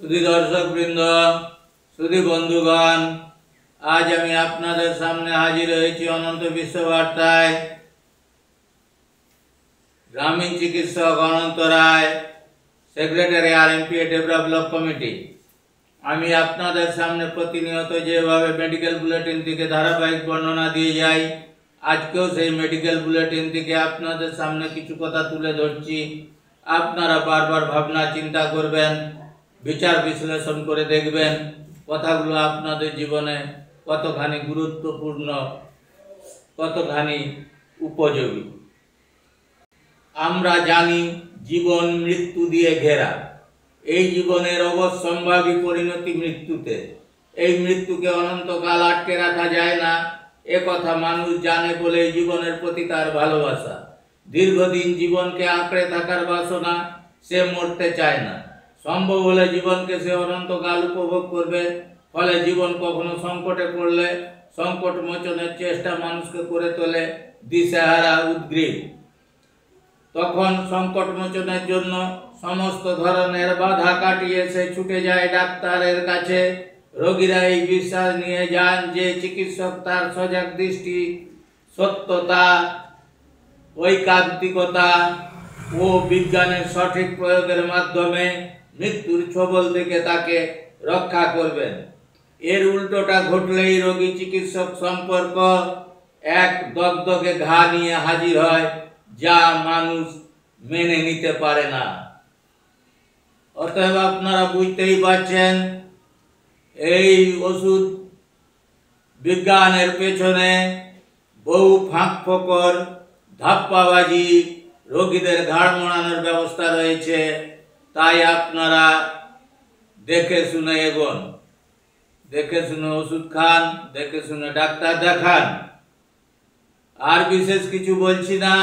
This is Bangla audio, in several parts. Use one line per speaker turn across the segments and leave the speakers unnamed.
सुधी दर्शक बृंद सुधी बंधुगण आज आमी आपनादेर सामने हाजिर हयेछि अनंत विश्व बार्ताय ग्रामीण चिकित्सक अनंत राय सेक्रेटारी आरएमपीए डेभलप ब्लक कमिटी। आमी आपनादेर सामने प्रतिनियत जेभावे मेडिकल बुलेटिन थेके धाराबाहिक बर्णना दिए जाई आजकेও सेई मेडिकल बुलेटिन थेके आपनादेर सामने किछु कथा तुले धरछि। आपनारा बारबार भावना चिंता करबेन, विचार विश्लेषण करे देखबेन कथागुलो आपनादेर जीवने कतखानी गुरुत्वपूर्ण कतखानी उपयोगी। आमरा जानी जीवन मृत्यु दिए घेरा, এই জীবনের অবশ্যম্ভাবী পরিণতি মৃত্যুতে। এই মৃত্যুকে অনন্তকাল আটকে রাখা যায় না, এ কথা মানুষ জানে বলে জীবনের প্রতি তার ভালোবাসা। দীর্ঘদিন জীবনকে আঁকড়ে থাকার বাসনা, সে মরতে চায় না। সম্ভব হলে জীবনকে সে অনন্তকাল উপভোগ করবে। ফলে জীবন কখনো সংকটে পড়লে সংকট মোচনের চেষ্টা মানুষকে করে তোলে দিশেহারা উদ্গ্রীব। তখন সংকট মোচনের জন্য সমস্ত ধরনের বাধা কাটিয়ে সে ছুটে যায় ডাক্তারের কাছে। রোগীরা এই বিশ্বাস নিয়ে যান যে চিকিৎসক তার সজাগ দৃষ্টি, সত্যতা, ঐকান্তিকতা ও বিজ্ঞানের সঠিক প্রয়োগের মাধ্যমে মৃত্যুর ছোবল থেকে তাকে রক্ষা করবেন। এর উল্টোটা ঘটলেই রোগী চিকিৎসক সম্পর্ক এক দগদগে ঘা নিয়ে হাজির হয়, যা মানুষ মেনে নিতে পারে না। অতএব আপনারা বুঝতেই পারছেন এই ওষুধ বিজ্ঞানের পেছনে বহু ফাঁক ফোকর, ধাপ্পাবাজি, রোগীদের ঘাড় মোড়ানোর ব্যবস্থা রয়েছে। তাই আপনারা দেখে শুনে এগোন, দেখে শুনে ওষুধ খান, দেখে শুনে ডাক্তার দেখান। আর বিশেষ কিছু বলছি না,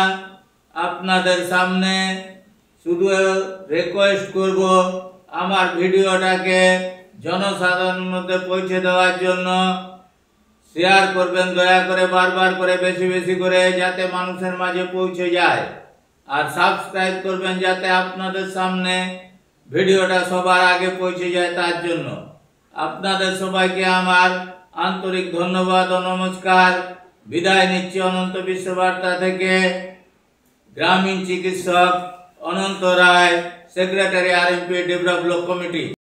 আপনাদের সামনে শুধু রিকোয়েস্ট করব আমার ভিডিওটাকে জনসাধারণের মধ্যে পৌঁছে দেওয়ার জন্য শেয়ার করবেন দয়া করে, বারবার করে, বেশি বেশি করে, যাতে মানুষের মাঝে পৌঁছে যায়। আর সাবস্ক্রাইব করবেন যাতে আপনাদের সামনে ভিডিওটা সবার আগে পৌঁছে যায়। তার জন্য আপনাদের সবাইকে আমার আন্তরিক ধন্যবাদ ও নমস্কার। বিদায় নিচ্ছি অনন্ত বিশ্ব বার্তা থেকে। গ্রামীণ চিকিৎসক Ananta Ray, secretary RMP develop block committee.